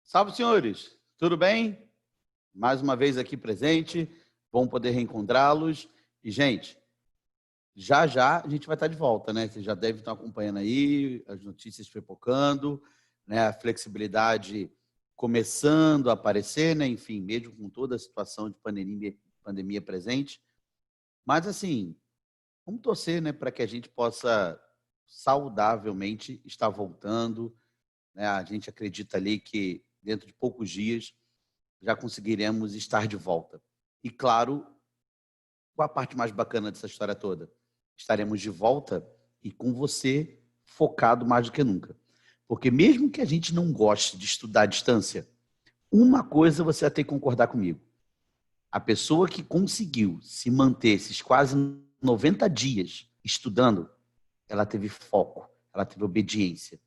Salve, senhores! Tudo bem? Mais uma vez aqui presente, bom poder reencontrá-los. E, gente, já já a gente vai estar de volta, né? Vocês já devem estar acompanhando aí, as notícias pipocando, né? A flexibilidade começando a aparecer, né? Enfim, mesmo com toda a situação de pandemia presente. Mas, assim, vamos torcer, né? Para que a gente possa saudavelmente estar voltando, né? A gente acredita ali que dentro de poucos dias já conseguiremos estar de volta. E claro, qual a parte mais bacana dessa história toda? Estaremos de volta e com você focado mais do que nunca. Porque mesmo que a gente não goste de estudar à distância, uma coisa você vai ter que concordar comigo. A pessoa que conseguiu se manter esses quase 90 dias estudando, ela teve foco, ela teve obediência.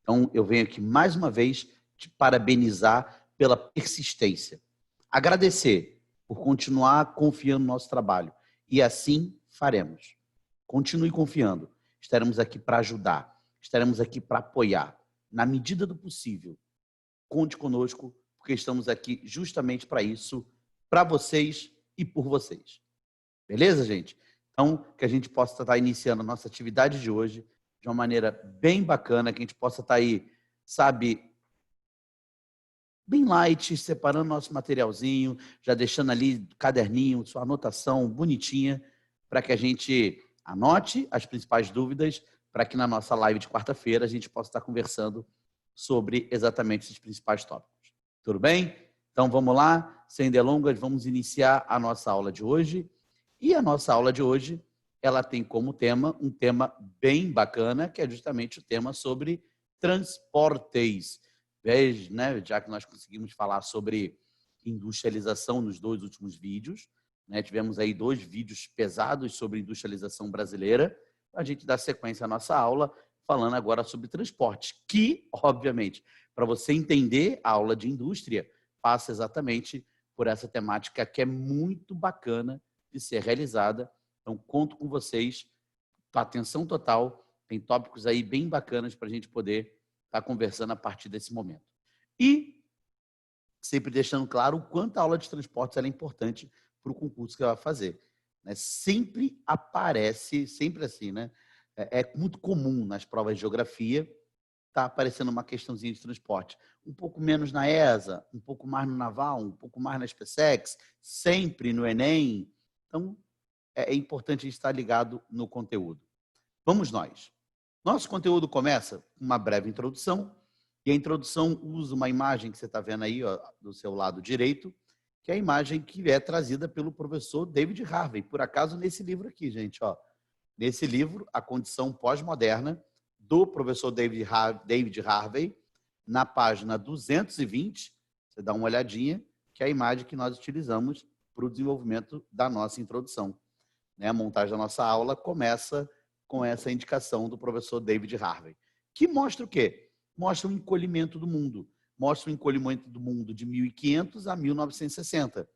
Então, eu venho aqui mais uma vez te parabenizar pela persistência. Agradecer por continuar confiando no nosso trabalho. E assim faremos. Continue confiando. Estaremos aqui para ajudar. Estaremos aqui para apoiar. Na medida do possível. Conte conosco, porque estamos aqui justamente para isso, para vocês e por vocês. Beleza, gente? Então, que a gente possa estar iniciando a nossa atividade de hoje de uma maneira bem bacana, que a gente possa estar aí, sabe, bem light, separando nosso materialzinho, já deixando ali caderninho, sua anotação bonitinha, para que a gente anote as principais dúvidas, para que na nossa live de quarta-feira a gente possa estar conversando sobre exatamente esses principais tópicos. Tudo bem? Então vamos lá, sem delongas, vamos iniciar a nossa aula de hoje. E a nossa aula de hoje, ela tem como tema um tema bem bacana, que é justamente o tema sobre transportes. Veja, né, já que nós conseguimos falar sobre industrialização nos dois últimos vídeos, né, tivemos aí 2 vídeos pesados sobre industrialização brasileira, a gente dá sequência à nossa aula, falando agora sobre transporte, que, obviamente, para você entender a aula de indústria, passa exatamente por essa temática que é muito bacana de ser realizada. Então, conto com vocês, atenção total, tem tópicos aí bem bacanas para a gente poder estar conversando a partir desse momento. E sempre deixando claro o quanto a aula de transportes é importante para o concurso que ela vai fazer. Né? Sempre aparece, sempre assim, né? É muito comum nas provas de geografia tá aparecendo uma questãozinha de transporte. Um pouco menos na ESA, um pouco mais no Naval, um pouco mais na SpaceX, sempre no Enem. Então, é importante a gente estar ligado no conteúdo. Vamos nós. Nosso conteúdo começa com uma breve introdução, e a introdução usa uma imagem que você está vendo aí, ó, do seu lado direito, que é a imagem que é trazida pelo professor David Harvey, por acaso nesse livro aqui, gente, ó. Nesse livro, A Condição Pós-Moderna, do professor David Harvey, na página 220, você dá uma olhadinha, que é a imagem que nós utilizamos para o desenvolvimento da nossa introdução. Né? A montagem da nossa aula começa com essa indicação do professor David Harvey, que mostra o quê? Mostra o encolhimento do mundo. Mostra o encolhimento do mundo de 1500 a 1960.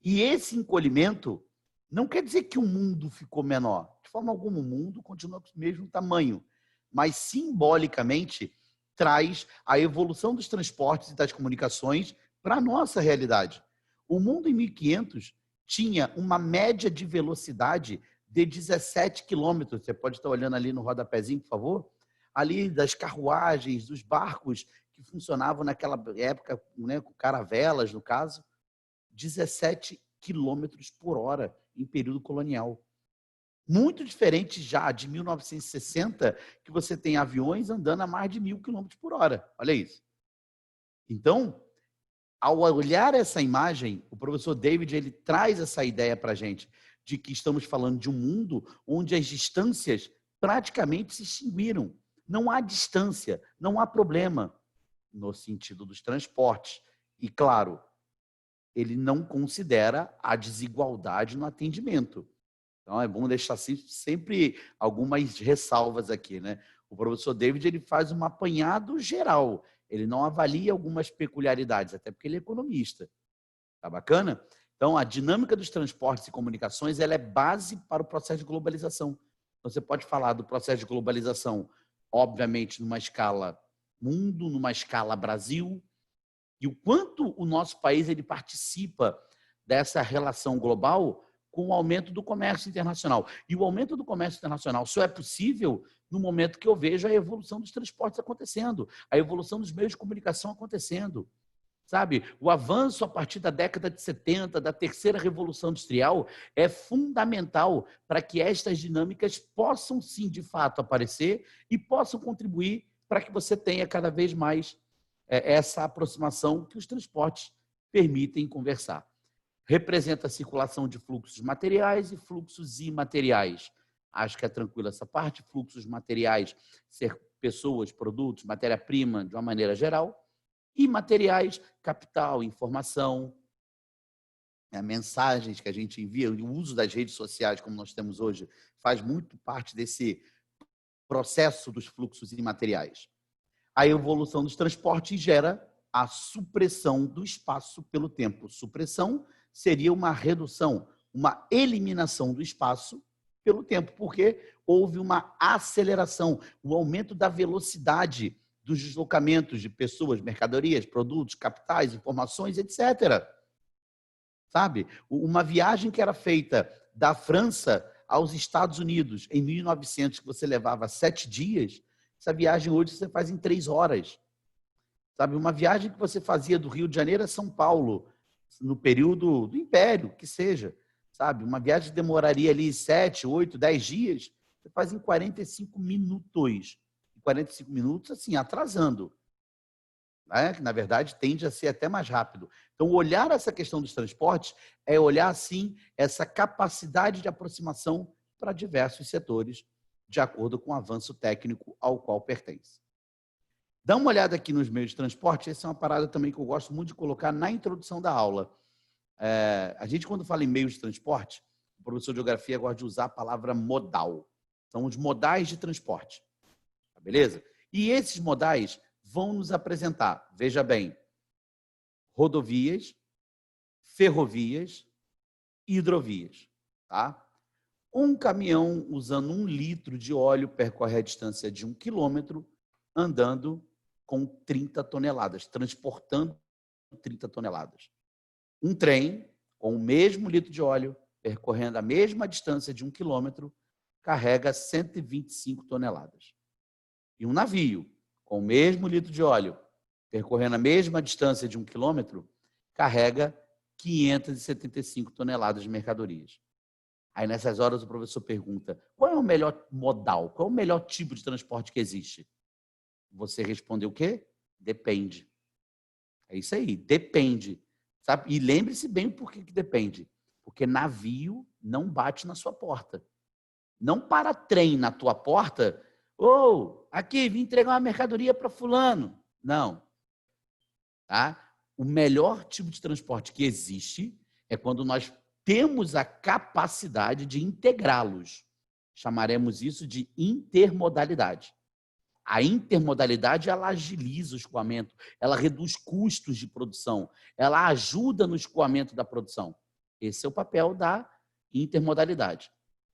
E esse encolhimento não quer dizer que o mundo ficou menor. De forma alguma, o mundo continua com o mesmo tamanho. Mas, simbolicamente, traz a evolução dos transportes e das comunicações para a nossa realidade. O mundo em 1500 tinha uma média de velocidade de 17 quilômetros. Você pode estar olhando ali no rodapézinho, por favor? Ali das carruagens, dos barcos que funcionavam naquela época, né, com caravelas, no caso, 17 quilômetros por hora em período colonial. Muito diferente já de 1960, que você tem aviões andando a mais de 1.000 quilômetros por hora. Olha isso. Então, ao olhar essa imagem, o professor David ele traz essa ideia para a gente de que estamos falando de um mundo onde as distâncias praticamente se extinguiram. Não há distância, não há problema no sentido dos transportes. E, claro, ele não considera a desigualdade no atendimento. Então, é bom deixar sempre algumas ressalvas aqui, né? O professor David ele faz um apanhado geral, ele não avalia algumas peculiaridades, até porque ele é economista. Tá bacana? Então, a dinâmica dos transportes e comunicações ela é base para o processo de globalização. Então, você pode falar do processo de globalização, obviamente, numa escala mundo, numa escala Brasil, E o quanto o nosso país ele participa dessa relação global com o aumento do comércio internacional. E o aumento do comércio internacional só é possível no momento que eu vejo a evolução dos transportes acontecendo, a evolução dos meios de comunicação acontecendo. Sabe? O avanço a partir da década de 70, da terceira revolução industrial, é fundamental para que estas dinâmicas possam, sim, de fato, aparecer e possam contribuir para que você tenha cada vez mais essa aproximação que os transportes permitem conversar. Representa a circulação de fluxos materiais e fluxos imateriais. Acho que é tranquilo essa parte. Fluxos materiais, ser pessoas, produtos, matéria-prima, de uma maneira geral. Imateriais, capital, informação, mensagens que a gente envia, o uso das redes sociais, como nós temos hoje, faz muito parte desse processo dos fluxos imateriais. A evolução dos transportes gera a supressão do espaço pelo tempo. Supressão seria uma redução, uma eliminação do espaço pelo tempo, porque houve uma aceleração, o aumento da velocidade dos deslocamentos de pessoas, mercadorias, produtos, capitais, informações, etc. Sabe? Uma viagem que era feita da França aos Estados Unidos em 1900, que você levava 7 dias, essa viagem hoje você faz em 3 horas. Sabe? Uma viagem que você fazia do Rio de Janeiro a São Paulo, no período do Império, que seja. Sabe? Uma viagem que demoraria ali 7, 8, 10 dias, você faz em 45 minutos. 45 minutos, assim, atrasando. Né? Que, na verdade, tende a ser até mais rápido. Então, olhar essa questão dos transportes é olhar, assim, essa capacidade de aproximação para diversos setores, de acordo com o avanço técnico ao qual pertence. Dá uma olhada aqui nos meios de transporte. Essa é uma parada também que eu gosto muito de colocar na introdução da aula. A gente, quando fala em meios de transporte, o professor de geografia gosta de usar a palavra modal. São os modais de transporte. Beleza? E esses modais vão nos apresentar, veja bem, rodovias, ferrovias, hidrovias. Tá? Um caminhão usando 1 litro de óleo percorre a distância de 1 quilômetro andando com 30 toneladas, transportando 30 toneladas. Um trem com o mesmo litro de óleo percorrendo a mesma distância de 1 quilômetro carrega 125 toneladas. E um navio, com o mesmo litro de óleo, percorrendo a mesma distância de 1 quilômetro, carrega 575 toneladas de mercadorias. Aí, nessas horas, o professor pergunta, qual é o melhor modal? Qual é o melhor tipo de transporte que existe? Você respondeu o quê? Depende. É isso aí, depende. Sabe? E lembre-se bem por que depende. Porque navio não bate na sua porta. Não para trem na tua porta... aqui, vim entregar uma mercadoria para fulano. Não. Tá? O melhor tipo de transporte que existe é quando nós temos a capacidade de integrá-los. Chamaremos isso de intermodalidade. A intermodalidade, ela agiliza o escoamento, ela reduz custos de produção, ela ajuda no escoamento da produção. Esse é o papel da intermodalidade.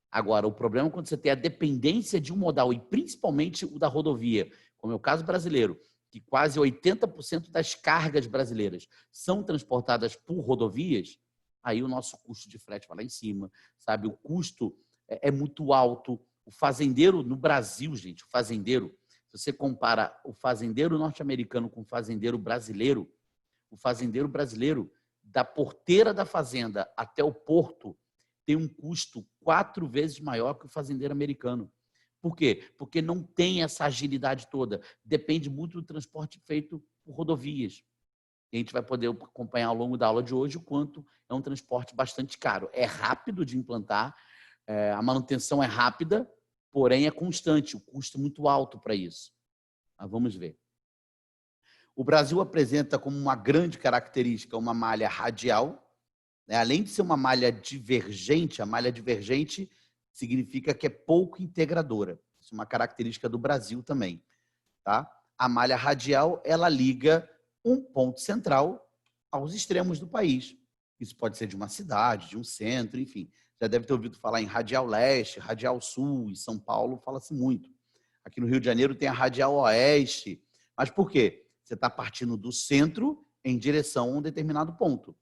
Agora, o problema é quando você tem a dependência de um modal, e principalmente o da rodovia, como é o caso brasileiro, que quase 80% das cargas brasileiras são transportadas por rodovias, aí o nosso custo de frete vai lá em cima, sabe? O custo é muito alto. O fazendeiro no Brasil, gente, o fazendeiro, se você compara o fazendeiro norte-americano com o fazendeiro brasileiro, da porteira da fazenda até o porto, tem um custo 4 vezes maior que o fazendeiro americano. Por quê? Porque não tem essa agilidade toda. Depende muito do transporte feito por rodovias. E a gente vai poder acompanhar ao longo da aula de hoje o quanto é um transporte bastante caro. É rápido de implantar, a manutenção é rápida, porém é constante. O custo é muito alto para isso. Mas vamos ver. O Brasil apresenta como uma grande característica uma malha radial. Além de ser uma malha divergente, a malha divergente significa que é pouco integradora. Isso é uma característica do Brasil também. Tá? A malha radial, ela liga um ponto central aos extremos do país. Isso pode ser de uma cidade, de um centro, enfim. Já deve ter ouvido falar em radial leste, radial sul, em São Paulo fala-se muito. Aqui no Rio de Janeiro tem a radial oeste. Mas por quê? Você está partindo do centro em direção a um determinado ponto.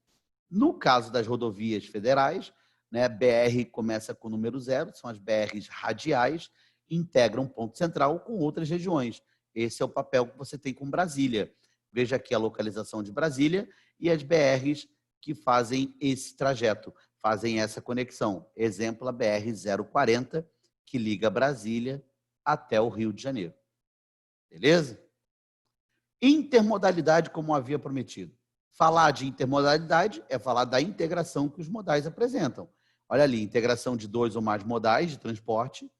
No caso das rodovias federais, né, BR começa com o número 0, são as BRs radiais, integram um ponto central com outras regiões. Esse é o papel que você tem com Brasília. Veja aqui a localização de Brasília e as BRs que fazem esse trajeto, fazem essa conexão. Exemplo, a BR-040, que liga Brasília até o Rio de Janeiro. Beleza? Intermodalidade, como havia prometido. Falar de intermodalidade é falar da integração que os modais apresentam. Olha ali, integração de 2 ou mais modais de transporte,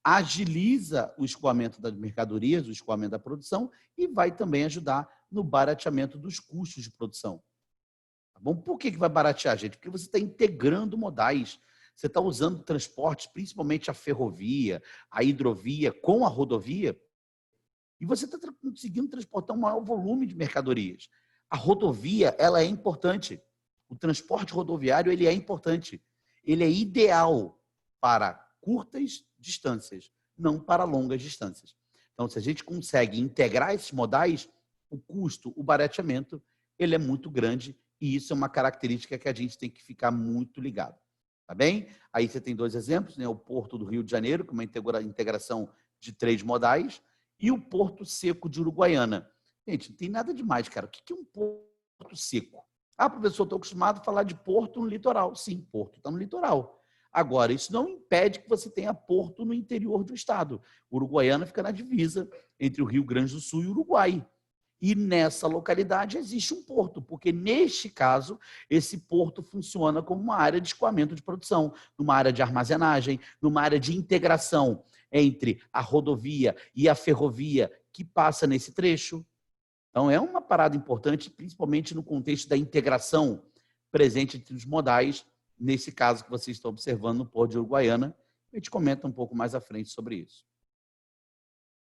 agiliza o escoamento das mercadorias, o escoamento da produção e vai também ajudar no barateamento dos custos de produção. Tá bom? Por que vai baratear, gente? Porque você está integrando modais. Você está usando transportes, principalmente a ferrovia, a hidrovia com a rodovia, e você está conseguindo transportar um maior volume de mercadorias. A rodovia, ela é importante. O transporte rodoviário, ele é importante. Ele é ideal para curtas distâncias, não para longas distâncias. Então, se a gente consegue integrar esses modais, o custo, o barateamento, ele é muito grande e isso é uma característica que a gente tem que ficar muito ligado. Tá bem? Aí você tem 2 exemplos, né? O Porto do Rio de Janeiro, com uma integração de 3 modais, e o Porto Seco de Uruguaiana. Gente, não tem nada demais, cara. O que é um porto seco? Ah, professor, estou acostumado a falar de porto no litoral. Sim, porto está no litoral. Agora, isso não impede que você tenha porto no interior do estado. Uruguaiana fica na divisa entre o Rio Grande do Sul e o Uruguai. E nessa localidade existe um porto, porque neste caso, esse porto funciona como uma área de escoamento de produção, numa área de armazenagem, numa área de integração entre a rodovia e a ferrovia que passa nesse trecho. Então, é uma parada importante, principalmente no contexto da integração presente entre os modais, nesse caso que vocês estão observando no Porto de Uruguaiana. A gente comenta um pouco mais à frente sobre isso.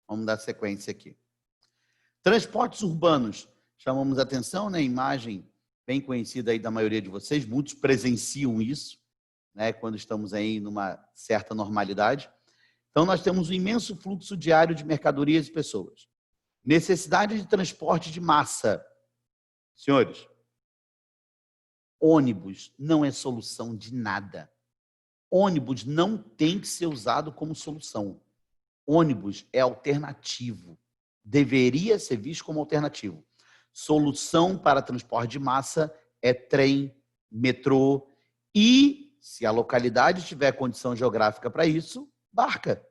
Vamos dar sequência aqui. Transportes urbanos. Chamamos a atenção, né? Imagem bem conhecida aí da maioria de vocês, muitos presenciam isso, né? Quando estamos aí numa certa normalidade. Então, nós temos um imenso fluxo diário de mercadorias e pessoas. Necessidade de transporte de massa. Senhores, ônibus não é solução de nada. Ônibus não tem que ser usado como solução. Ônibus é alternativo. Deveria ser visto como alternativo. Solução para transporte de massa é trem, metrô e, se a localidade tiver condição geográfica para isso, barca.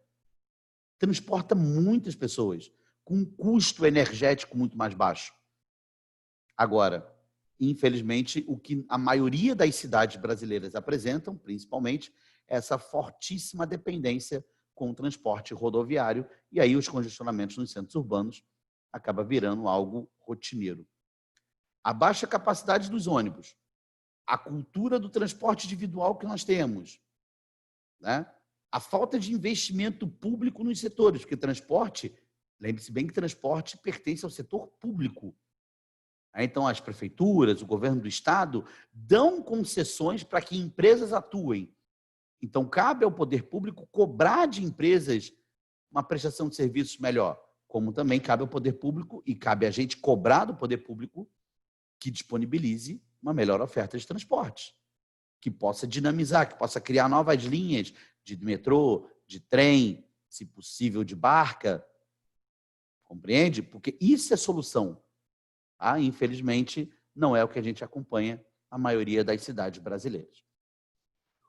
Transporta muitas pessoas com um custo energético muito mais baixo. Agora, infelizmente, o que a maioria das cidades brasileiras apresentam, principalmente, é essa fortíssima dependência com o transporte rodoviário, e aí os congestionamentos nos centros urbanos acaba virando algo rotineiro. A baixa capacidade dos ônibus, a cultura do transporte individual que nós temos, né? A falta de investimento público nos setores, porque transporte, lembre-se bem que transporte pertence ao setor público. Então, as prefeituras, o governo do estado, dão concessões para que empresas atuem. Então, cabe ao poder público cobrar de empresas uma prestação de serviços melhor, como também cabe ao poder público e cabe a gente cobrar do poder público que disponibilize uma melhor oferta de transporte, que possa dinamizar, que possa criar novas linhas de metrô, de trem, se possível de barca. Compreende? Porque isso é solução. Ah, infelizmente, não é o que a gente acompanha na maioria das cidades brasileiras.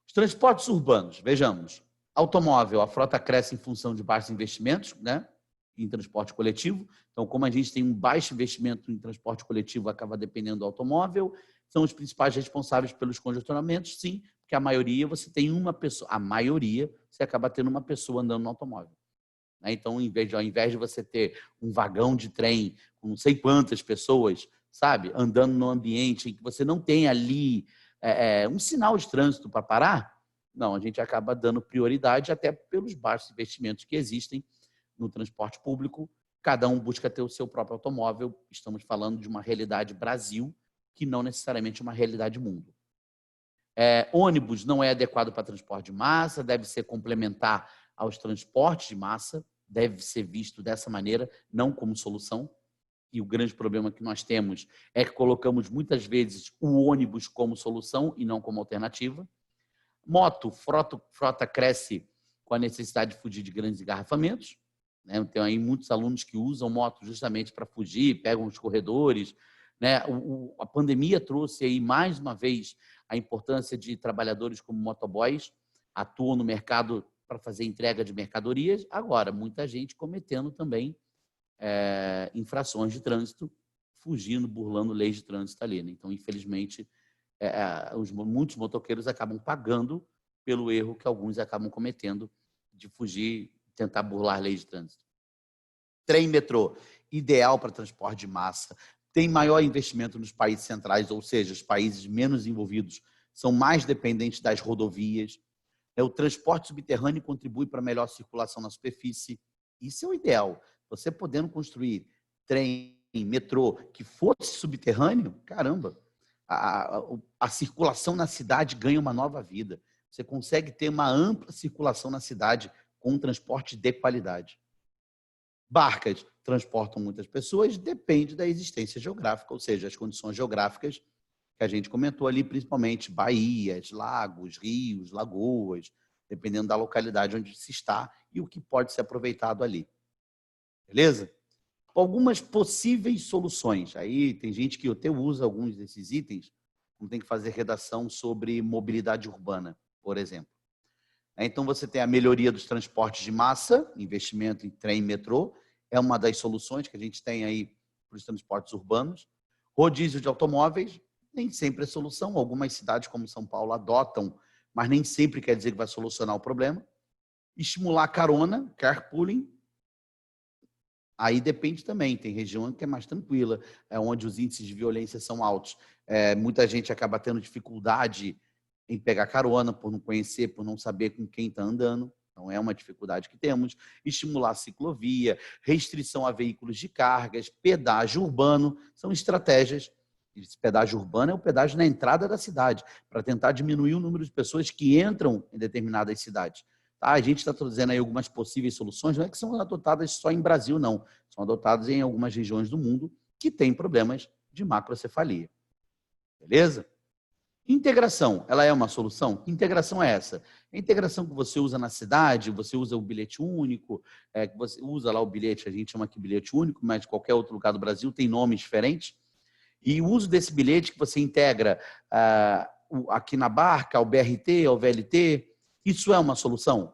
Os transportes urbanos, vejamos. Automóvel, a frota cresce em função de baixos investimentos, né, em transporte coletivo. Então, como a gente tem um baixo investimento em transporte coletivo, acaba dependendo do automóvel. São os principais responsáveis pelos congestionamentos, sim, porque a maioria você tem uma pessoa, a maioria você acaba tendo uma pessoa andando no automóvel. Então, ao invés de você ter um vagão de trem com não sei quantas pessoas, sabe, andando no ambiente em que você não tem ali um sinal de trânsito para parar, não, a gente acaba dando prioridade até pelos baixos investimentos que existem no transporte público. Cada um busca ter o seu próprio automóvel. Estamos falando de uma realidade Brasil, que não necessariamente é uma realidade mundo. Ônibus não é adequado para transporte de massa, deve ser complementar aos transportes de massa, deve ser visto dessa maneira, não como solução. e o grande problema que nós temos é que colocamos muitas vezes o ônibus como solução e não como alternativa. Moto, frota cresce com a necessidade de fugir de grandes engarrafamentos, né? Tem aí muitos alunos que usam moto justamente para fugir, pegam os corredores, né? A pandemia trouxe aí mais uma vez a importância de trabalhadores como motoboys, atuam no mercado para fazer entrega de mercadorias. Agora, muita gente cometendo também infrações de trânsito, fugindo, burlando leis de trânsito ali, né? Então, infelizmente, muitos motoqueiros acabam pagando pelo erro que alguns acabam cometendo de fugir, tentar burlar leis de trânsito. Trem metrô, ideal para transporte de massa, tem maior investimento nos países centrais, ou seja, os países menos envolvidos são mais dependentes das rodovias. O transporte subterrâneo contribui para a melhor circulação na superfície. Isso é o ideal. Você podendo construir trem, metrô que fosse subterrâneo, caramba, a circulação na cidade ganha uma nova vida. Você consegue ter uma ampla circulação na cidade com um transporte de qualidade. Barcas transportam muitas pessoas, depende da existência geográfica, ou seja, as condições geográficas que a gente comentou ali, principalmente baías, lagos, rios, lagoas, dependendo da localidade onde se está e o que pode ser aproveitado ali. Beleza? Algumas possíveis soluções. Aí tem gente que até usa alguns desses itens, como tem que fazer redação sobre mobilidade urbana, por exemplo. Então, você tem a melhoria dos transportes de massa, investimento em trem e metrô, é uma das soluções que a gente tem aí para os transportes urbanos. Rodízio de automóveis, nem sempre é solução. Algumas cidades, como São Paulo, adotam, mas nem sempre quer dizer que vai solucionar o problema. Estimular a carona, carpooling, aí depende também. Tem região que é mais tranquila, onde os índices de violência são altos. Muita gente acaba tendo dificuldade em pegar carona, por não conhecer, por não saber com quem está andando. Então, é uma dificuldade que temos. Estimular a ciclovia, restrição a veículos de cargas, pedágio urbano, são estratégias. Esse pedágio urbano é o pedágio na entrada da cidade, para tentar diminuir o número de pessoas que entram em determinadas cidades. Tá? A gente está trazendo aí algumas possíveis soluções, não é que são adotadas só em Brasil, não. São adotadas em algumas regiões do mundo que têm problemas de macrocefalia. Beleza? Integração, ela é uma solução? Que integração é essa? A integração que você usa na cidade, você usa o bilhete único, que você usa lá o bilhete, a gente chama aqui bilhete único, mas qualquer outro lugar do Brasil tem nomes diferentes. E o uso desse bilhete que você integra aqui na barca, ao BRT, ao VLT, isso é uma solução?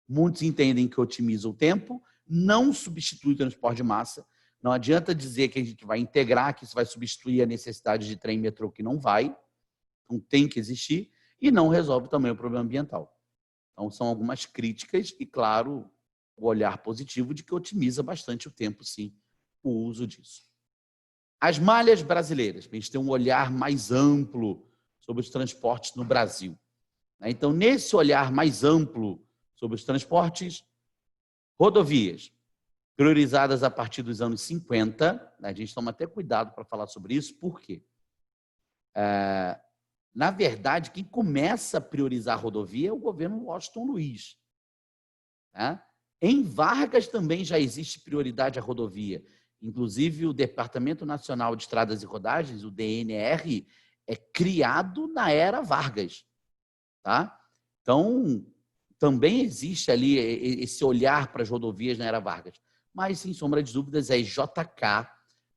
Muitos entendem que otimiza o tempo, não substitui o transporte de massa. Não adianta dizer que a gente vai integrar, que isso vai substituir a necessidade de trem e metrô, que não vai. Então, tem que existir, e não resolve também o problema ambiental. Então, são algumas críticas e, claro, o olhar positivo de que otimiza bastante o tempo, sim, o uso disso. As malhas brasileiras, a gente tem um olhar mais amplo sobre os transportes no Brasil. Então, nesse olhar mais amplo sobre os transportes, rodovias, priorizadas a partir dos anos 50, a gente toma até cuidado para falar sobre isso, por quê? Na verdade, quem começa a priorizar a rodovia é o governo Washington Luiz. Né? Em Vargas também já existe prioridade à rodovia. Inclusive, o Departamento Nacional de Estradas e Rodagens, o DNR, é criado na era Vargas. Tá? Então, também existe ali esse olhar para as rodovias na era Vargas. Mas, sem sombra de dúvidas, é JK,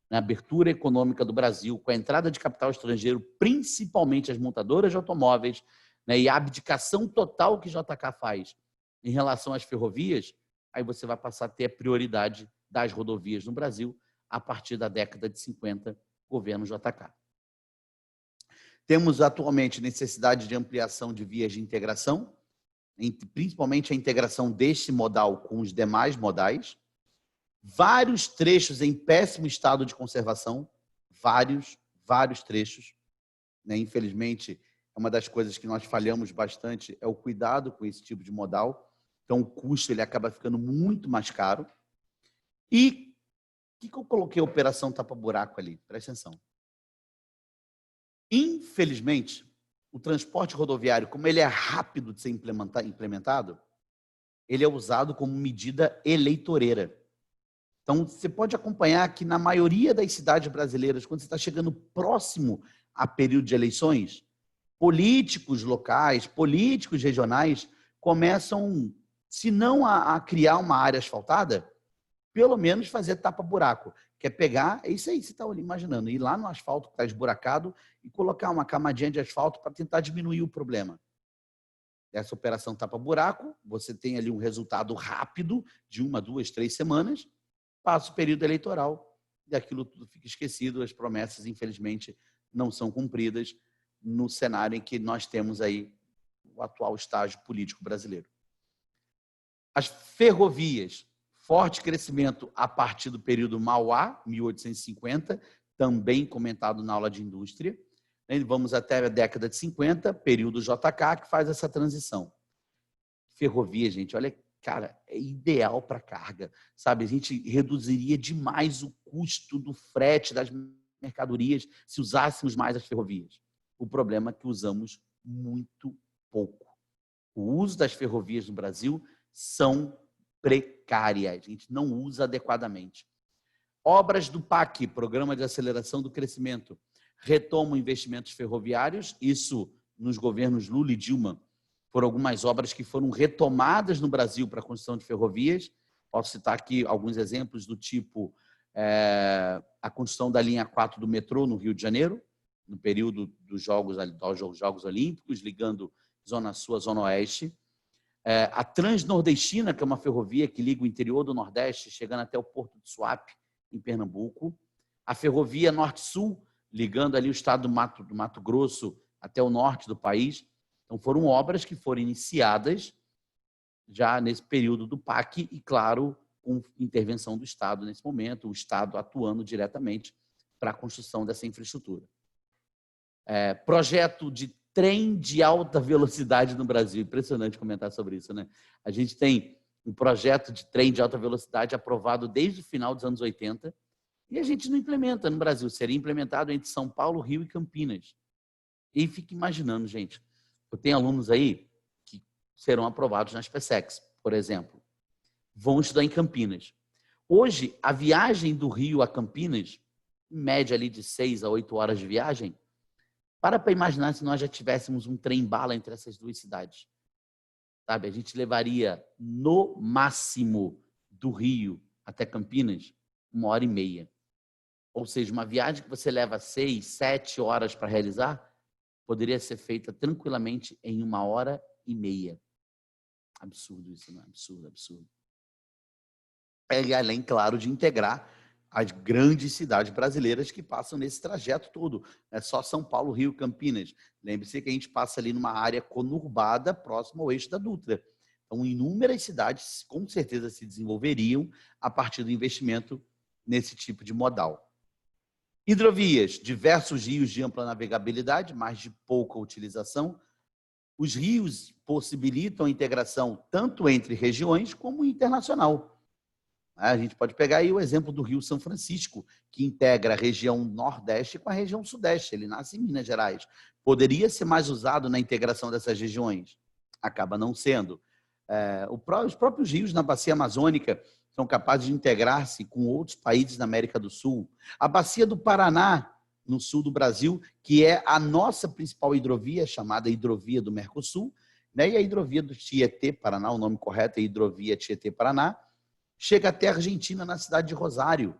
na abertura econômica do Brasil, com a entrada de capital estrangeiro, principalmente as montadoras de automóveis, né, e a abdicação total que JK faz em relação às ferrovias, aí você vai passar a ter a prioridade das rodovias no Brasil a partir da década de 50, governo JK. Temos atualmente necessidade de ampliação de vias de integração, principalmente a integração deste modal com os demais modais, vários trechos em péssimo estado de conservação, vários trechos. Né? Infelizmente, é uma das coisas que nós falhamos bastante, é o cuidado com esse tipo de modal. Então, o custo ele acaba ficando muito mais caro. E o que eu coloquei a operação tapa-buraco ali? Presta atenção. Infelizmente, o transporte rodoviário, como ele é rápido de ser implementado, ele é usado como medida eleitoreira. Então, você pode acompanhar que na maioria das cidades brasileiras, quando você está chegando próximo a período de eleições, políticos locais, políticos regionais começam, se não a criar uma área asfaltada, pelo menos fazer tapa-buraco. Quer pegar, é isso aí que você está imaginando, ir lá no asfalto que está esburacado e colocar uma camadinha de asfalto para tentar diminuir o problema. Essa operação tapa-buraco, você tem ali um resultado rápido de 1, 2, 3 semanas, passa o período eleitoral e aquilo tudo fica esquecido, as promessas, infelizmente, não são cumpridas no cenário em que nós temos aí o atual estágio político brasileiro. As ferrovias, forte crescimento a partir do período Mauá, 1850, também comentado na aula de indústria. Vamos até a década de 50, período JK, que faz essa transição. Ferrovia, gente, olha, cara, é ideal para carga, sabe? A gente reduziria demais o custo do frete das mercadorias se usássemos mais as ferrovias. O problema é que usamos muito pouco. O uso das ferrovias no Brasil são precárias, a gente não usa adequadamente. Obras do PAC, Programa de Aceleração do Crescimento, retomam investimentos ferroviários, isso nos governos Lula e Dilma, foram algumas obras que foram retomadas no Brasil para a construção de ferrovias. Posso citar aqui alguns exemplos do tipo a construção da linha 4 do metrô no Rio de Janeiro, no período dos Jogos Olímpicos, ligando Zona Sul à Zona Oeste. A Transnordestina, que é uma ferrovia que liga o interior do Nordeste, chegando até o Porto de Suape, em Pernambuco. A ferrovia Norte-Sul, ligando ali o estado do Mato Grosso até o norte do país. Então, foram obras que foram iniciadas já nesse período do PAC e, claro, com intervenção do Estado nesse momento, o Estado atuando diretamente para a construção dessa infraestrutura. Projeto de trem de alta velocidade no Brasil. Impressionante comentar sobre isso, né? A gente tem um projeto de trem de alta velocidade aprovado desde o final dos anos 80 e a gente não implementa no Brasil. Seria implementado entre São Paulo, Rio e Campinas. E fica imaginando, gente, eu tenho alunos aí que serão aprovados nas PSECs, por exemplo, vão estudar em Campinas. Hoje, a viagem do Rio a Campinas, em média ali de 6 a 8 horas de viagem, para imaginar se nós já tivéssemos um trem-bala entre essas duas cidades. Sabe? A gente levaria, no máximo, do Rio até Campinas, 1h30. Ou seja, uma viagem que você leva 6, 7 horas para realizar, poderia ser feita tranquilamente em 1h30. Absurdo isso, não é? Absurdo, absurdo. E além, claro, de integrar as grandes cidades brasileiras que passam nesse trajeto todo. É só São Paulo, Rio, Campinas. Lembre-se que a gente passa ali numa área conurbada próxima ao eixo da Dutra. Então, inúmeras cidades com certeza se desenvolveriam a partir do investimento nesse tipo de modal. Hidrovias, diversos rios de ampla navegabilidade, mas de pouca utilização. Os rios possibilitam a integração tanto entre regiões como internacional. A gente pode pegar aí o exemplo do Rio São Francisco, que integra a região Nordeste com a região Sudeste. Ele nasce em Minas Gerais. Poderia ser mais usado na integração dessas regiões? Acaba não sendo. Os próprios rios na bacia amazônica são capazes de integrar-se com outros países da América do Sul. A bacia do Paraná, no sul do Brasil, que é a nossa principal hidrovia, chamada Hidrovia do Mercosul, né? E a hidrovia do Tietê-Paraná, o nome correto é Hidrovia Tietê-Paraná, chega até a Argentina, na cidade de Rosário.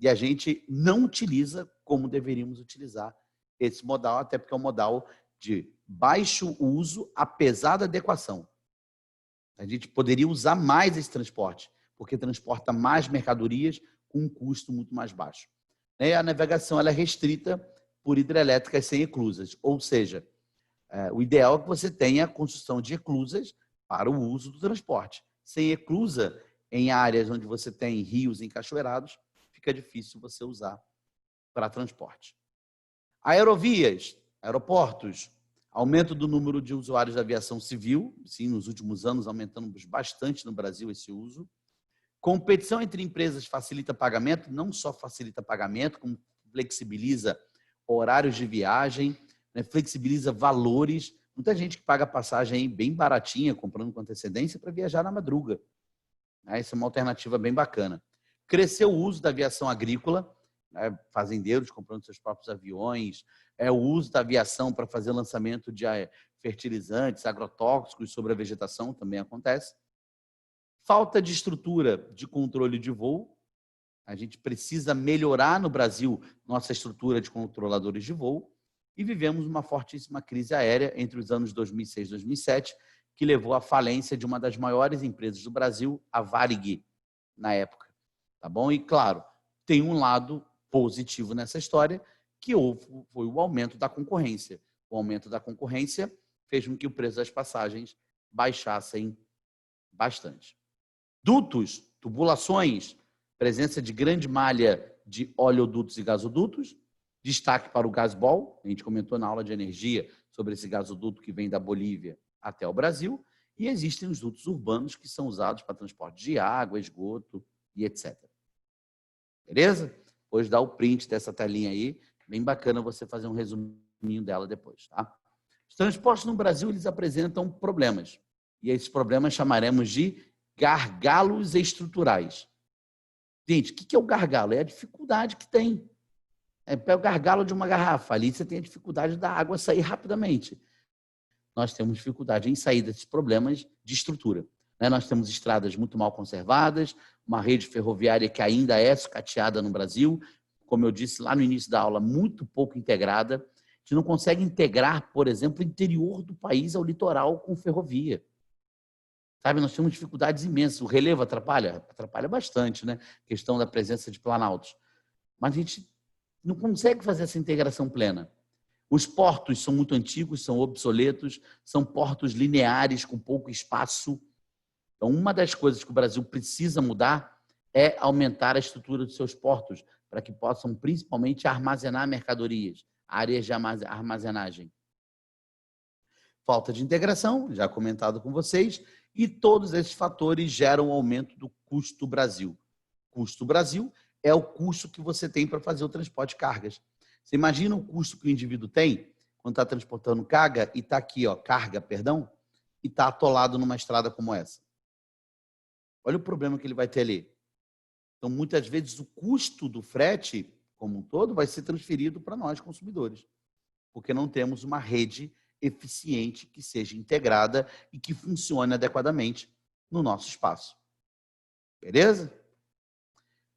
E a gente não utiliza como deveríamos utilizar esse modal, até porque é um modal de baixo uso, apesar da adequação. A gente poderia usar mais esse transporte, porque transporta mais mercadorias com um custo muito mais baixo. A navegação ela é restrita por hidrelétricas sem eclusas, ou seja, o ideal é que você tenha a construção de eclusas para o uso do transporte. Sem eclusa, em áreas onde você tem rios encachoeirados, fica difícil você usar para transporte. Aerovias, aeroportos, aumento do número de usuários da aviação civil, sim, nos últimos anos aumentamos bastante no Brasil esse uso. Competição entre empresas facilita pagamento, não só facilita pagamento, como flexibiliza horários de viagem, né, flexibiliza valores. Muita gente que paga passagem bem baratinha, comprando com antecedência, para viajar na madruga. Essa é uma alternativa bem bacana. Cresceu o uso da aviação agrícola, né? Fazendeiros comprando seus próprios aviões, o uso da aviação para fazer lançamento de fertilizantes, agrotóxicos sobre a vegetação também acontece. Falta de estrutura de controle de voo. A gente precisa melhorar no Brasil nossa estrutura de controladores de voo. E vivemos uma fortíssima crise aérea entre os anos 2006 e 2007, que levou à falência de uma das maiores empresas do Brasil, a Varig, na época. Tá bom? E, claro, tem um lado positivo nessa história, que foi o aumento da concorrência. O aumento da concorrência fez com que o preço das passagens baixassem bastante. Dutos, tubulações, presença de grande malha de oleodutos e gasodutos, destaque para o gasbol, a gente comentou na aula de energia sobre esse gasoduto que vem da Bolívia até o Brasil, e existem os dutos urbanos que são usados para transporte de água, esgoto e etc. Beleza? Depois dá o print dessa telinha aí, bem bacana você fazer um resuminho dela depois, tá? Os transportes no Brasil, eles apresentam problemas, e esses problemas chamaremos de gargalos estruturais. Gente, o que é o gargalo? É a dificuldade que tem. Pega o gargalo de uma garrafa, ali você tem a dificuldade da água sair rapidamente. Nós temos dificuldade em sair desses problemas de estrutura. Nós temos estradas muito mal conservadas, uma rede ferroviária que ainda é sucateada no Brasil, como eu disse lá no início da aula, muito pouco integrada. A gente não consegue integrar, por exemplo, o interior do país ao litoral com ferrovia. Sabe, nós temos dificuldades imensas. O relevo atrapalha? Atrapalha bastante, né? A questão da presença de planaltos. Mas a gente não consegue fazer essa integração plena. Os portos são muito antigos, são obsoletos, são portos lineares com pouco espaço. Então, uma das coisas que o Brasil precisa mudar é aumentar a estrutura dos seus portos, para que possam, principalmente, armazenar mercadorias, áreas de armazenagem. Falta de integração, já comentado com vocês, e todos esses fatores geram um aumento do custo Brasil. Custo Brasil é o custo que você tem para fazer o transporte de cargas. Você imagina o custo que o indivíduo tem quando está transportando carga e está aqui, carga, e está atolado numa estrada como essa. Olha o problema que ele vai ter ali. Então, muitas vezes, o custo do frete, como um todo, vai ser transferido para nós, consumidores, porque não temos uma rede eficiente que seja integrada e que funcione adequadamente no nosso espaço. Beleza?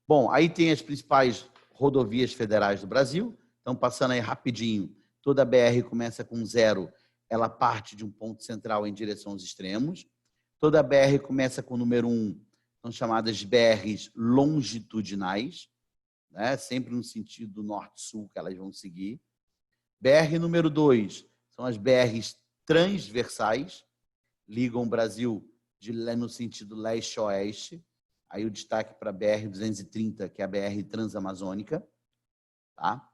Bom, aí tem as principais rodovias federais do Brasil. Então, passando aí rapidinho, toda a BR começa com 0, ela parte de um ponto central em direção aos extremos. Toda a BR começa com o número 1, são chamadas de BRs longitudinais, né? Sempre no sentido norte-sul que elas vão seguir. BR número 2 são as BRs transversais, ligam o Brasil no sentido leste-oeste. Aí o destaque para a BR-230, que é a BR transamazônica. Tá?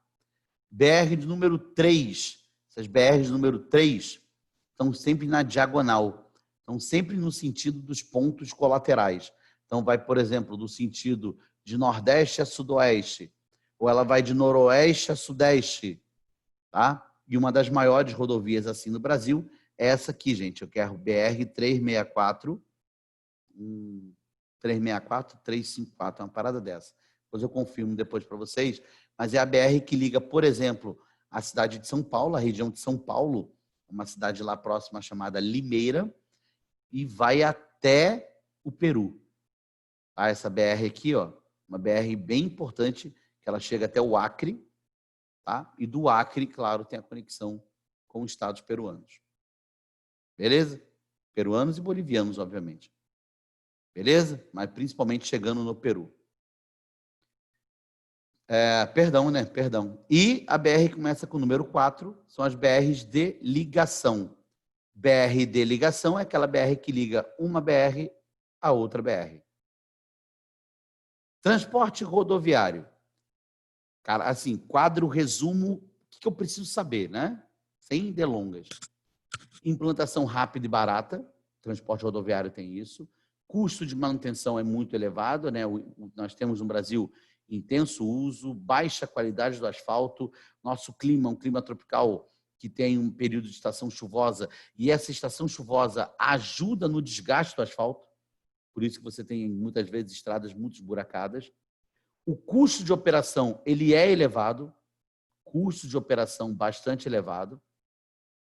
BR de número 3, essas BRs de número 3 estão sempre na diagonal, estão sempre no sentido dos pontos colaterais. Então, vai, por exemplo, do sentido de nordeste a sudoeste, ou ela vai de noroeste a sudeste. Tá? E uma das maiores rodovias assim no Brasil é essa aqui, gente. Eu quero BR-364, 354, uma parada dessa. Depois eu confirmo depois para vocês. Mas é a BR que liga, por exemplo, a cidade de São Paulo, a região de São Paulo, uma cidade lá próxima chamada Limeira, e vai até o Peru. Tá? Essa BR aqui, uma BR bem importante, que ela chega até o Acre, tá? E do Acre, claro, tem a conexão com os estados peruanos. Beleza? Peruanos e bolivianos, obviamente. Beleza? Mas principalmente chegando no Peru. Perdão. E a BR começa com o número 4, são as BRs de ligação. BR de ligação é aquela BR que liga uma BR a outra BR. Transporte rodoviário. Cara, assim, quadro, resumo, o que eu preciso saber, né? Sem delongas. Implantação rápida e barata, transporte rodoviário tem isso. Custo de manutenção é muito elevado, né? Nós temos no Brasil intenso uso, baixa qualidade do asfalto, nosso clima, um clima tropical que tem um período de estação chuvosa, e essa estação chuvosa ajuda no desgaste do asfalto, por isso que você tem muitas vezes estradas muito esburacadas. O custo de operação, ele é elevado, custo de operação bastante elevado.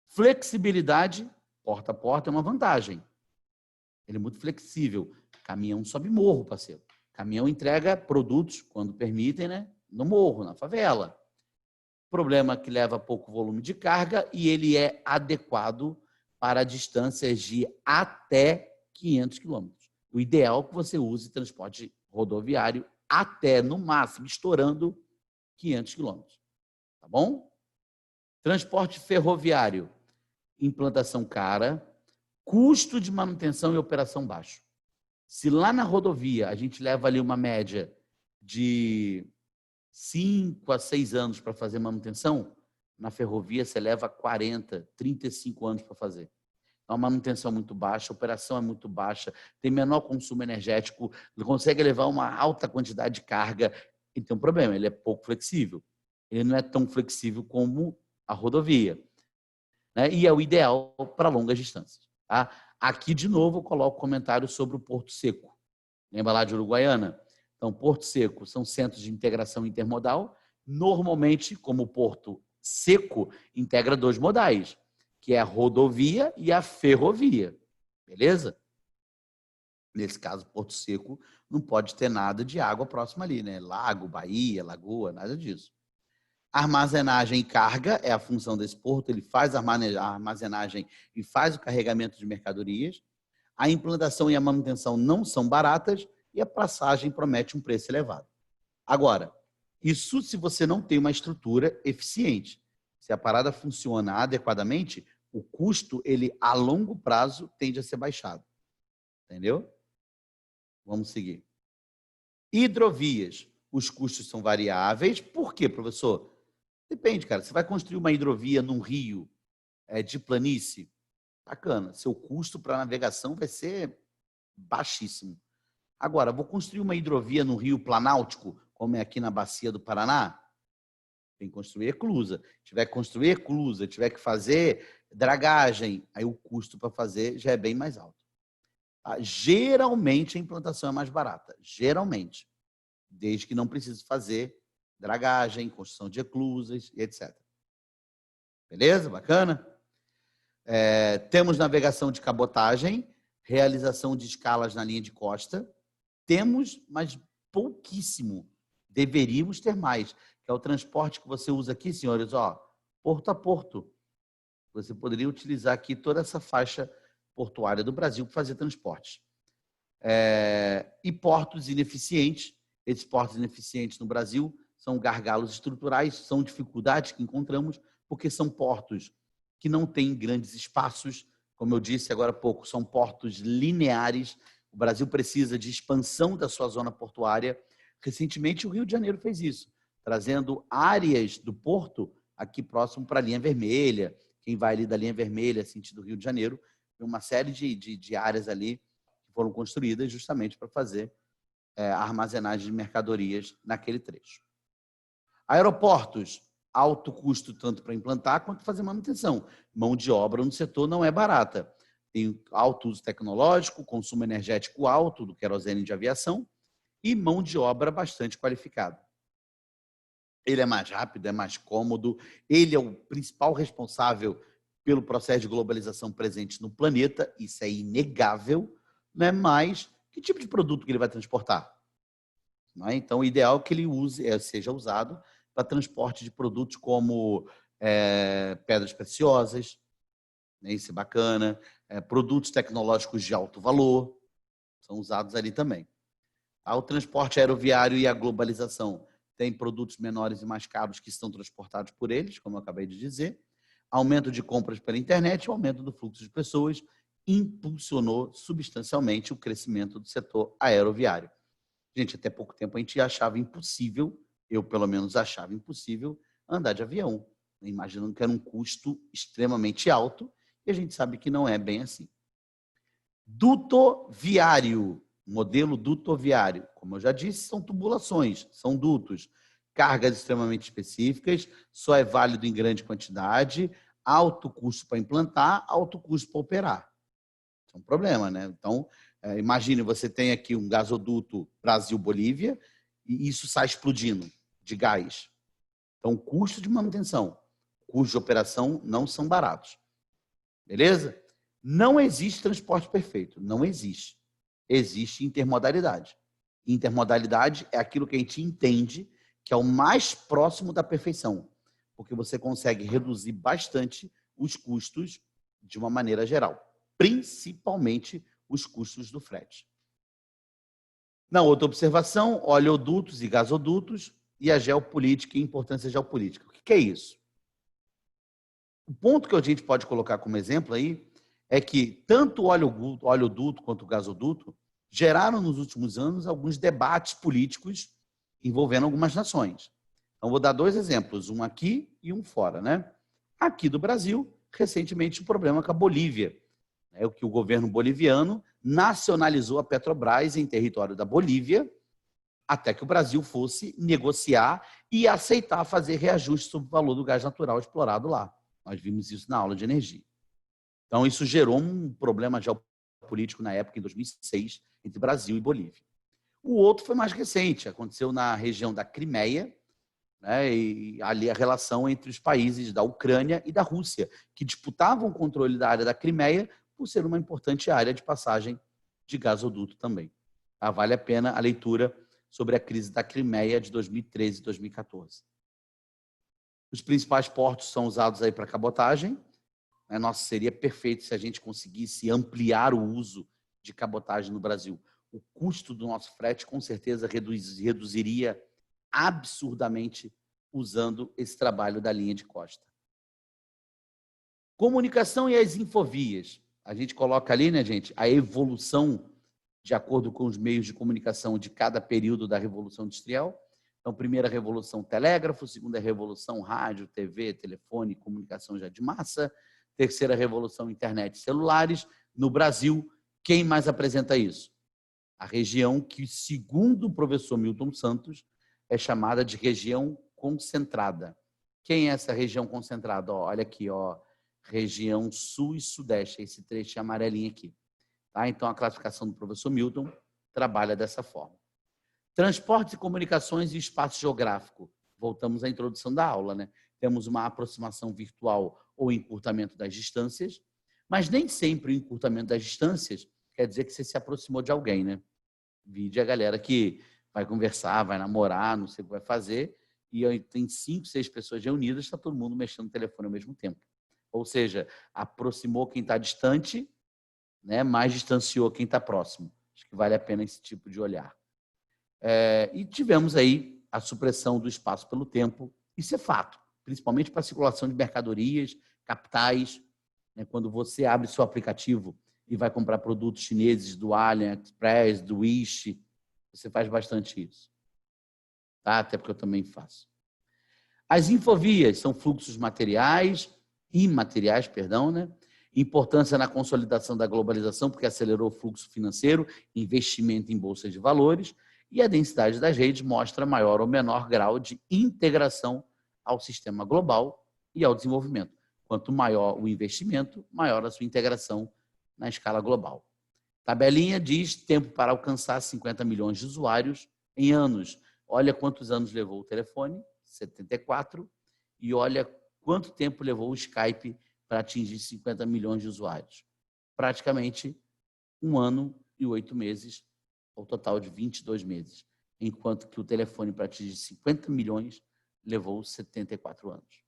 Flexibilidade, porta a porta, é uma vantagem. Ele é muito flexível. Caminhão sobe morro, parceiro. Caminhão entrega produtos, quando permitem, né? No morro, na favela. Problema que leva pouco volume de carga e ele é adequado para distâncias de até 500 quilômetros. O ideal é que você use transporte rodoviário até, no máximo, estourando 500 quilômetros. Tá bom? Transporte ferroviário, implantação cara, custo de manutenção e operação baixo. Se lá na rodovia a gente leva ali uma média de 5 a 6 anos para fazer manutenção, na ferrovia você leva 40, 35 anos para fazer. Então, a manutenção é muito baixa, a operação é muito baixa, tem menor consumo energético, consegue levar uma alta quantidade de carga. E tem um problema, ele é pouco flexível. Ele não é tão flexível como a rodovia, né? E é o ideal para longas distâncias. Tá? Aqui, de novo, eu coloco comentário sobre o Porto Seco. Lembra lá de Uruguaiana? Então, Porto Seco são centros de integração intermodal. Normalmente, como o Porto Seco, integra 2 modais, que é a rodovia e a ferrovia. Beleza? Nesse caso, Porto Seco não pode ter nada de água próxima ali, né? Lago, baía, lagoa, nada disso. Armazenagem e carga é a função desse porto, ele faz a armazenagem e faz o carregamento de mercadorias. A implantação e a manutenção não são baratas e a passagem promete um preço elevado. Agora, isso se você não tem uma estrutura eficiente. Se a parada funciona adequadamente, o custo, ele a longo prazo, tende a ser baixado. Entendeu? Vamos seguir. Hidrovias. Os custos são variáveis. Por quê, professor? Depende, cara. Você vai construir uma hidrovia num rio de planície, bacana. Seu custo para navegação vai ser baixíssimo. Agora, vou construir uma hidrovia no rio Planáltico, como é aqui na bacia do Paraná? Tem que construir eclusa. Tiver que construir eclusa, tiver que fazer dragagem, aí o custo para fazer já é bem mais alto. Tá? Geralmente a implantação é mais barata. Geralmente. Desde que não precise fazer dragagem, construção de eclusas e etc. Beleza? Bacana? Temos navegação de cabotagem, realização de escalas na linha de costa. Temos, mas pouquíssimo. Deveríamos ter mais, que é o transporte que você usa aqui, senhores, ó, porto a porto. Você poderia utilizar aqui toda essa faixa portuária do Brasil para fazer transportes. E portos ineficientes. Esses portos ineficientes no Brasil são gargalos estruturais, são dificuldades que encontramos, porque são portos que não têm grandes espaços, como eu disse agora há pouco, são portos lineares. O Brasil precisa de expansão da sua zona portuária. Recentemente, o Rio de Janeiro fez isso, trazendo áreas do porto aqui próximo para a linha vermelha. Quem vai ali da linha vermelha, sentido Rio de Janeiro, tem uma série de áreas ali que foram construídas justamente para fazer a armazenagem de mercadorias naquele trecho. Aeroportos, alto custo tanto para implantar quanto fazer manutenção. Mão de obra no setor não é barata. Tem alto uso tecnológico, consumo energético alto do querosene de aviação e mão de obra bastante qualificada. Ele é mais rápido, é mais cômodo, ele é o principal responsável pelo processo de globalização presente no planeta, isso é inegável, né? Mas que tipo de produto que ele vai transportar? Não é? Então, o ideal é que ele seja usado para transporte de produtos como pedras preciosas, né? Isso é bacana, produtos tecnológicos de alto valor, são usados ali também. O transporte aeroviário e a globalização tem produtos menores e mais caros que são transportados por eles, como eu acabei de dizer. Aumento de compras pela internet e aumento do fluxo de pessoas impulsionou substancialmente o crescimento do setor aeroviário. Gente, até pouco tempo a gente achava impossível, eu pelo menos achava impossível, andar de avião, imaginando que era um custo extremamente alto, e a gente sabe que não é bem assim. Duto viário, modelo duto viário, como eu já disse, são tubulações, são dutos, cargas extremamente específicas, só é válido em grande quantidade, alto custo para implantar, alto custo para operar. Isso é um problema, né? Então, imagine, você tem aqui um gasoduto Brasil-Bolívia, e isso sai explodindo de gás. Então, o custo de manutenção, custo de operação não são baratos. Beleza? Não existe transporte perfeito. Não existe. Existe intermodalidade. Intermodalidade é aquilo que a gente entende que é o mais próximo da perfeição, porque você consegue reduzir bastante os custos de uma maneira geral, principalmente os custos do frete. Na outra observação, oleodutos e gasodutos e a geopolítica e a importância geopolítica. O que é isso? O ponto que a gente pode colocar como exemplo aí é que tanto o oleoduto quanto o gasoduto geraram nos últimos anos alguns debates políticos envolvendo algumas nações. Então, vou dar 2 exemplos, um aqui e um fora, né? Aqui do Brasil, recentemente, o problema com a Bolívia. É o que o governo boliviano nacionalizou a Petrobras em território da Bolívia, até que o Brasil fosse negociar e aceitar fazer reajuste sobre o valor do gás natural explorado lá. Nós vimos isso na aula de energia. Então, isso gerou um problema geopolítico na época, em 2006, entre Brasil e Bolívia. O outro foi mais recente, aconteceu na região da Crimeia, né, e ali a relação entre os países da Ucrânia e da Rússia, que disputavam o controle da área da Crimeia por ser uma importante área de passagem de gasoduto também. Tá? Vale a pena a leitura sobre a crise da Crimeia de 2013 e 2014. Os principais portos são usados aí para cabotagem. Nossa, seria perfeito se a gente conseguisse ampliar o uso de cabotagem no Brasil. O custo do nosso frete, com certeza, reduziria absurdamente usando esse trabalho da linha de costa. Comunicação e as infovias. A gente coloca ali, né, gente, a evolução de acordo com os meios de comunicação de cada período da Revolução Industrial. Então, primeira revolução, telégrafo. Segunda revolução, rádio, TV, telefone, comunicação já de massa. Terceira revolução, internet, celulares. No Brasil, quem mais apresenta isso? A região que, segundo o professor Milton Santos, é chamada de região concentrada. Quem é essa região concentrada? Olha aqui, região sul e sudeste, esse trecho amarelinho aqui. Tá? Então, a classificação do professor Milton trabalha dessa forma. Transportes e comunicações e espaço geográfico. Voltamos à introdução da aula, né? Temos uma aproximação virtual ou encurtamento das distâncias, mas nem sempre o encurtamento das distâncias quer dizer que você se aproximou de alguém, né? Vide a galera que vai conversar, vai namorar, não sei o que vai fazer, e aí tem 5, 6 pessoas reunidas, está todo mundo mexendo no telefone ao mesmo tempo. Ou seja, aproximou quem está distante, né? Mais distanciou quem está próximo. Acho que vale a pena esse tipo de olhar. E tivemos aí a supressão do espaço pelo tempo. Isso é fato, principalmente para a circulação de mercadorias, capitais. Né? Quando você abre seu aplicativo e vai comprar produtos chineses do AliExpress, do Wish, você faz bastante isso. Tá? Até porque eu também faço. As infovias são fluxos imateriais, né? Importância na consolidação da globalização, porque acelerou o fluxo financeiro, investimento em bolsas de valores, e a densidade das redes mostra maior ou menor grau de integração ao sistema global e ao desenvolvimento. Quanto maior o investimento, maior a sua integração na escala global. Tabelinha diz tempo para alcançar 50 milhões de usuários em anos. Olha quantos anos levou o telefone, 74, e olha quanto tempo levou o Skype para atingir 50 milhões de usuários. Praticamente 1 ano e 8 meses, ao total de 22 meses, enquanto que o telefone para atingir 50 milhões levou 74 anos.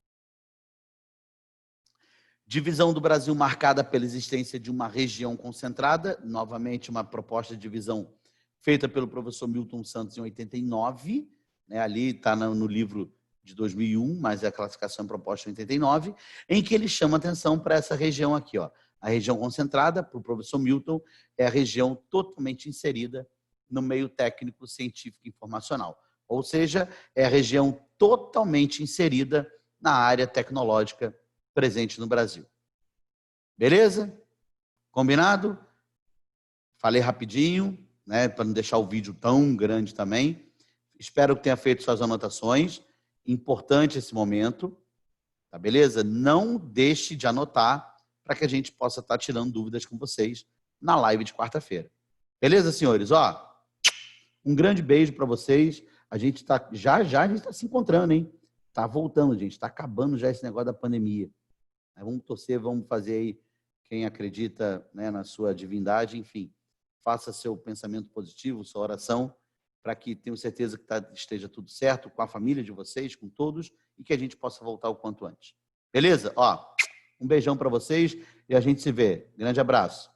Divisão do Brasil marcada pela existência de uma região concentrada, novamente uma proposta de divisão feita pelo professor Milton Santos em 89, né? Ali está no livro de 2001, mas a classificação é proposta em 89, em que ele chama atenção para essa região aqui. A região concentrada, para o professor Milton, é a região totalmente inserida no meio técnico, científico e informacional. Ou seja, é a região totalmente inserida na área tecnológica presente no Brasil. Beleza? Combinado? Falei rapidinho, né, para não deixar o vídeo tão grande também. Espero que tenha feito suas anotações. Importante esse momento, tá beleza? Não deixe de anotar para que a gente possa estar tirando dúvidas com vocês na live de quarta-feira. Beleza, senhores? Um grande beijo para vocês. A gente está, já a gente está se encontrando, hein? Tá voltando, gente. Está acabando já esse negócio da pandemia. Aí vamos torcer, vamos fazer aí, quem acredita, né, na sua divindade, enfim, faça seu pensamento positivo, sua oração, para que tenho certeza que esteja tudo certo com a família de vocês, com todos, e que a gente possa voltar o quanto antes. Beleza? Ó, um beijão para vocês e a gente se vê. Grande abraço.